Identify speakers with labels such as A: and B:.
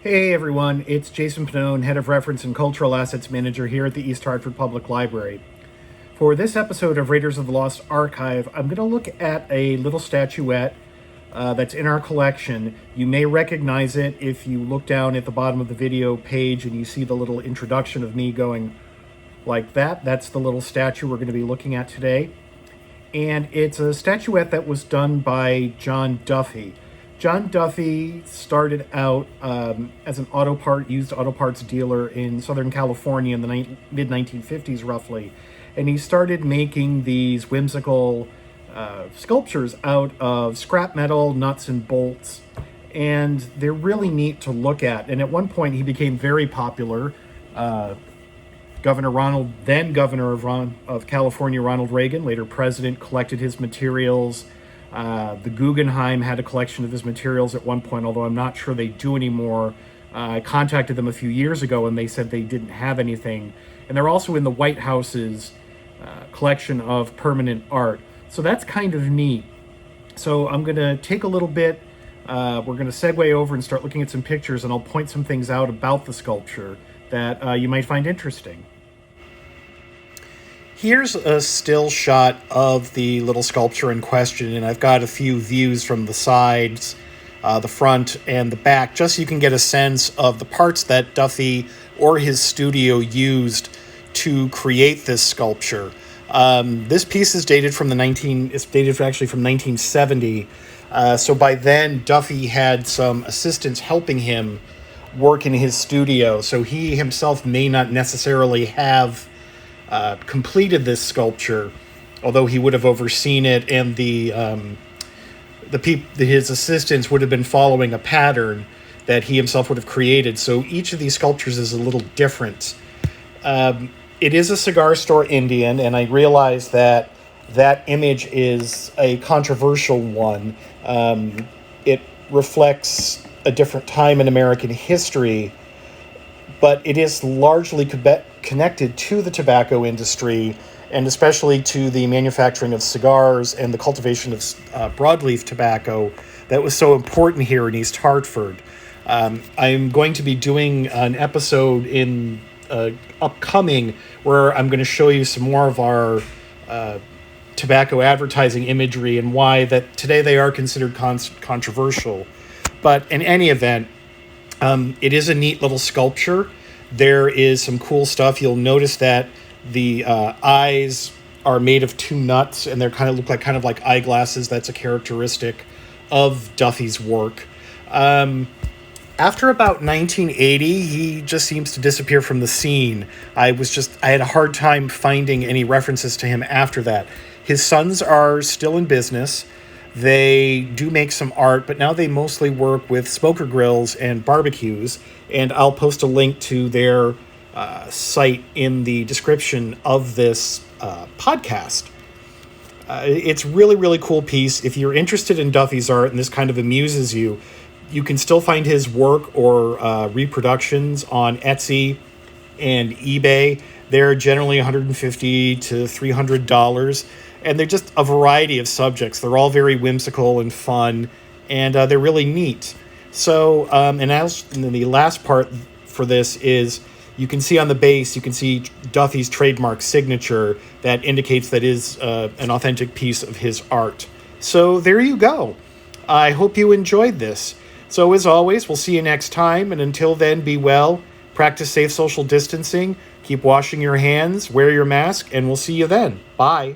A: Hey everyone, it's Jason Pannone, Head of Reference and Cultural Assets Manager here at the East Hartford Public Library. For this episode of Raiders of the Lost Archive, I'm going to look at a little statuette that's in our collection. You may recognize it if you look down at the bottom of the video page and you see the little introduction of me going like that. That's the little statue we're going to be looking at today. And it's a statuette that was done by John Duffy. John Duffy started out as an used auto parts dealer in Southern California in the mid-1950s, roughly. And he started making these whimsical sculptures out of scrap metal, nuts and bolts. And they're really neat to look at. And at one point, he became very popular. Then Governor of California, Ronald Reagan, later president, collected his materials. The Guggenheim had a collection of his materials at one point, although I'm not sure they do anymore. I contacted them a few years ago and they said they didn't have anything. And they're also in the White House's collection of permanent art. So that's kind of neat. So I'm going to take a little bit, we're going to segue over and start looking at some pictures, and I'll point some things out about the sculpture that you might find interesting. Here's a still shot of the little sculpture in question, and I've got a few views from the sides, the front, and the back, just so you can get a sense of the parts that Duffy or his studio used to create this sculpture. This piece is dated from from 1970. So by then, Duffy had some assistants helping him work in his studio, so he himself may not necessarily have completed this sculpture, although he would have overseen it, and his assistants would have been following a pattern that he himself would have created. So each of these sculptures is a little different. It is a cigar store Indian, and I realize that image is a controversial one. It reflects a different time in American history, but it is largely connected to the tobacco industry, and especially to the manufacturing of cigars and the cultivation of broadleaf tobacco that was so important here in East Hartford. I'm going to be doing an episode in upcoming where I'm going to show you some more of our tobacco advertising imagery and why that today they are considered controversial. But in any event, it is a neat little sculpture. There is some cool stuff. You'll notice that the eyes are made of two nuts, and they look like eyeglasses. That's a characteristic of Duffy's work. After about 1980, he just seems to disappear from the scene. I had a hard time finding any references to him after that. His sons are still in business. They do make some art, but now they mostly work with smoker grills and barbecues, and I'll post a link to their site in the description of this podcast. It's really, really cool piece. If you're interested in Duffy's art and this kind of amuses you, you can still find his work or reproductions on Etsy and eBay. They're generally $150 to $300. And they're just a variety of subjects. They're all very whimsical and fun, and they're really neat. So, and then the last part for this is you can see on the base, you can see Duffy's trademark signature that indicates that is an authentic piece of his art. So there you go. I hope you enjoyed this. So as always, we'll see you next time. And until then, be well, practice safe social distancing, keep washing your hands, wear your mask, and we'll see you then. Bye.